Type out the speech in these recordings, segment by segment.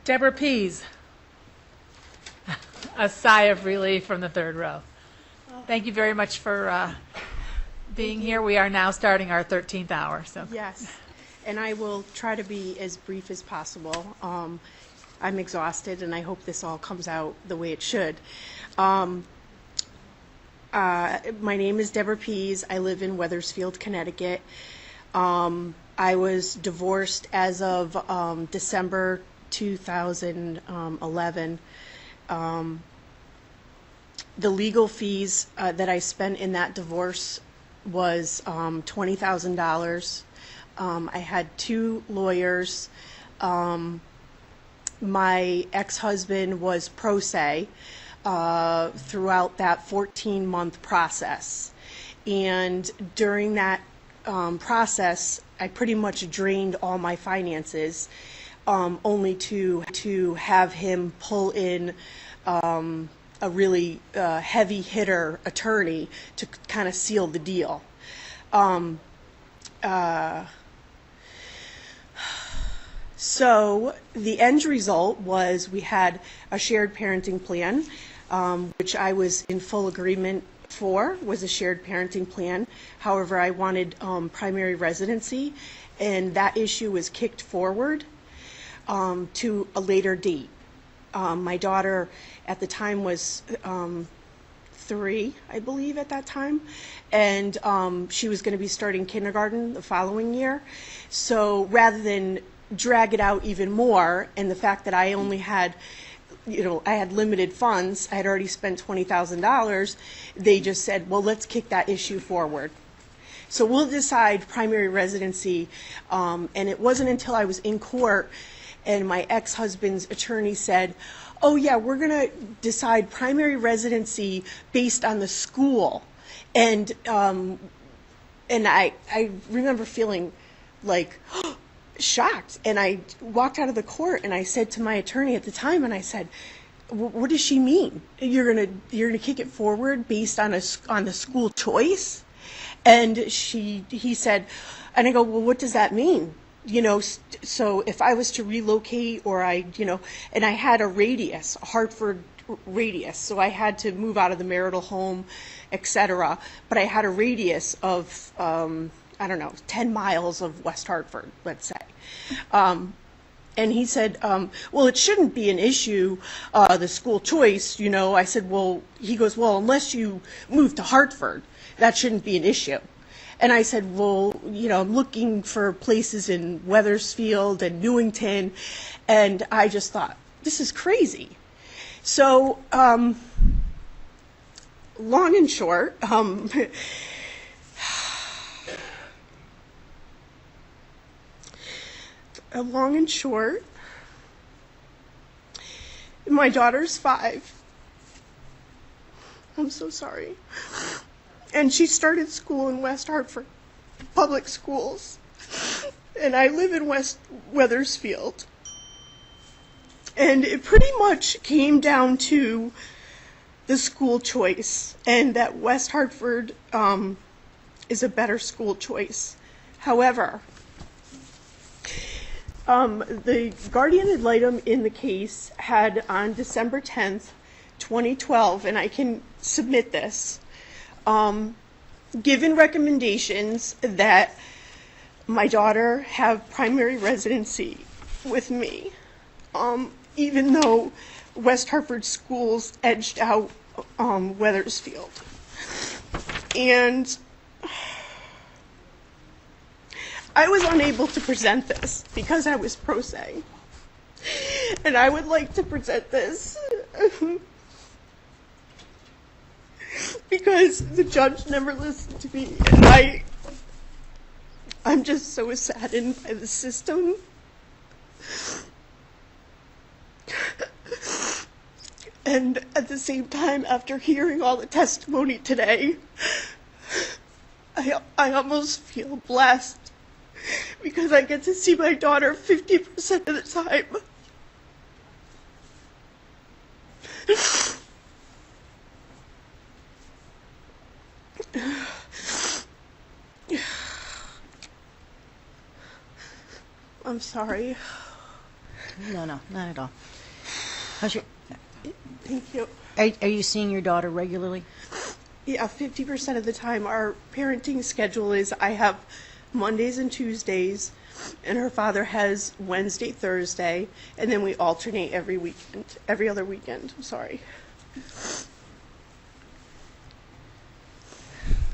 Deborah Pease. A sigh of relief from the third row. Thank you very much for being here. We are now starting our 13th hour. So Yes, and I will try to be as brief as possible. I'm exhausted, and I hope this all comes out the way it should. My name is Deborah Pease. I live in Wethersfield, Connecticut. I was divorced as of December 2011. The legal fees that I spent in that divorce was $20,000. I had 2 lawyers. My ex-husband was pro se throughout that 14-month process. And during that process, I pretty much drained all my finances, only to have him pull in a really heavy hitter attorney to kind of seal the deal. So the end result was we had a shared parenting plan, which I was in full agreement for, was a shared parenting plan. However, I wanted primary residency, and that issue was kicked forward to a later date. My daughter at the time was 3, I believe, at that time, and she was going to be starting kindergarten the following year. So rather than drag it out even more, and the fact that I only had, I had limited funds, I had already spent $20,000, they just said, well, let's kick that issue forward. So we'll decide primary residency, and it wasn't until I was in court and my ex-husband's attorney said, oh yeah, we're going to decide primary residency based on the school. And I remember feeling like shocked. And I walked out of the court and I said to my attorney at the time, and I said, what does she mean? You're gonna kick it forward based on the school choice? And he said, and I go, well, what does that mean? So if I was to relocate, or and I had a radius, a Hartford radius, so I had to move out of the marital home, etc. But I had a radius of, 10 miles of West Hartford, let's say. And he said, well, it shouldn't be an issue, the school choice, I said, he goes, well, unless you move to Hartford, that shouldn't be an issue. And I said, well, I'm looking for places in Wethersfield and Newington, and I just thought, this is crazy. So, long and short, my daughter's 5. I'm so sorry. And she started school in West Hartford public schools. And I live in West Wethersfield. And it pretty much came down to the school choice, and that West Hartford is a better school choice. However, the guardian ad litem in the case had on December 10th, 2012, and I can submit this, given recommendations that my daughter have primary residency with me, even though West Hartford schools edged out Wethersfield. And I was unable to present this because I was pro se. And I would like to present this because the judge never listened to me, and I'm just so saddened by the system. And at the same time, after hearing all the testimony today, I almost feel blessed because I get to see my daughter 50% of the time. I'm sorry. No, not at all. How's your, Thank you. are you seeing your daughter regularly? Yeah, 50% of the time our parenting schedule is I have Mondays and Tuesdays, and her father has Wednesday, Thursday, and then we alternate every weekend, every other weekend. I'm sorry.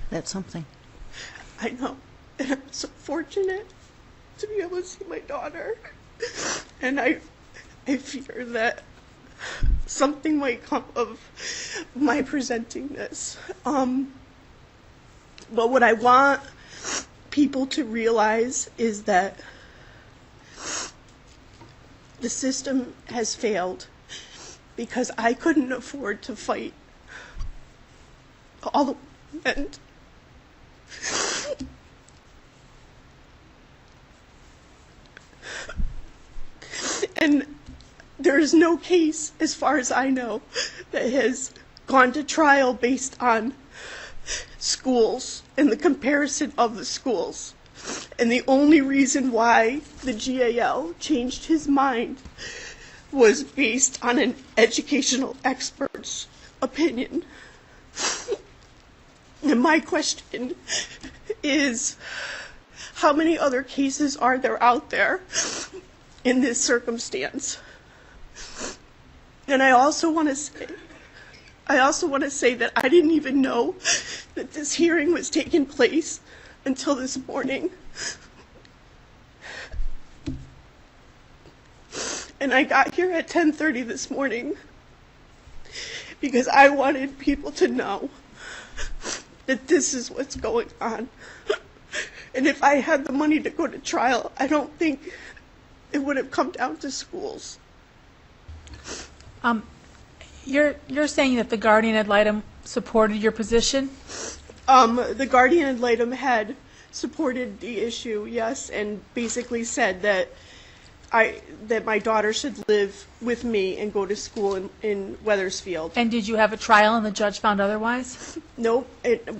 That's something. I know. And I'm so fortunate to be able to see my daughter. And I fear that something might come of my presenting this. But what I want people to realize is that the system has failed because I couldn't afford to fight all the and and there is no case, as far as I know, that has gone to trial based on schools and the comparison of the schools. And the only reason why the GAL changed his mind was based on an educational expert's opinion. And my question is, how many other cases are there out there in this circumstance? And I also want to say that I didn't even know that this hearing was taking place until this morning. And I got here at 10:30 this morning because I wanted people to know that this is what's going on. And if I had the money to go to trial, I don't think it would have come down to schools. You're saying that the guardian ad litem supported your position? The guardian ad litem had supported the issue, yes, and basically said that my daughter should live with me and go to school in Wethersfield. And did you have a trial and the judge found otherwise? Nope,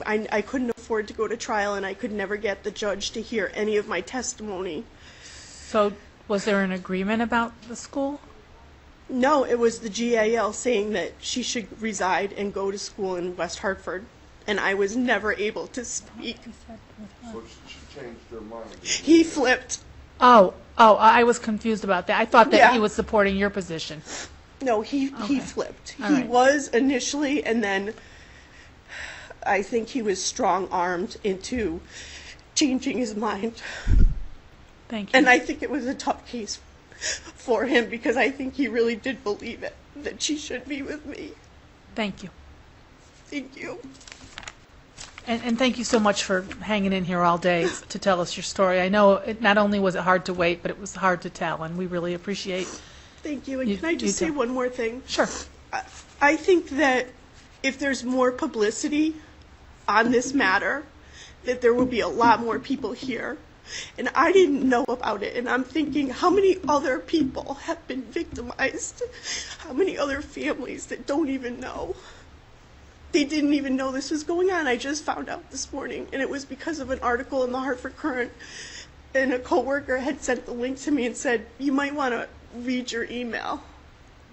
I couldn't afford to go to trial, and I could never get the judge to hear any of my testimony. So was there an agreement about the school? No, it was the GAL saying that she should reside and go to school in West Hartford, and I was never able to speak. So she changed her mind. He flipped. Oh, I was confused about that. I thought that Yeah. he was supporting your position. No, he Okay. flipped. All He right. was initially, and then I think he was strong-armed into changing his mind. Thank you. And I think it was a tough case for him because I think he really did believe it, that she should be with me. Thank you. Thank you. And thank you so much for hanging in here all day to tell us your story. I know not only was it hard to wait, but it was hard to tell, and we really appreciate. Thank you. And You- can I just you say too. one more thing? Sure. I think that if there's more publicity on this matter, that there will be a lot more people here. And I didn't know about it, and I'm thinking, how many other people have been victimized? How many other families that don't even know? They didn't even know this was going on. I just found out this morning, and it was because of an article in the Hartford Courant, and a coworker had sent the link to me and said, you might want to read your email.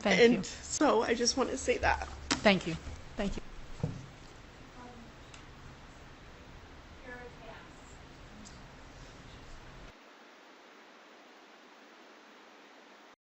Thank and you. so I just want to say that. Thank you. Thank you.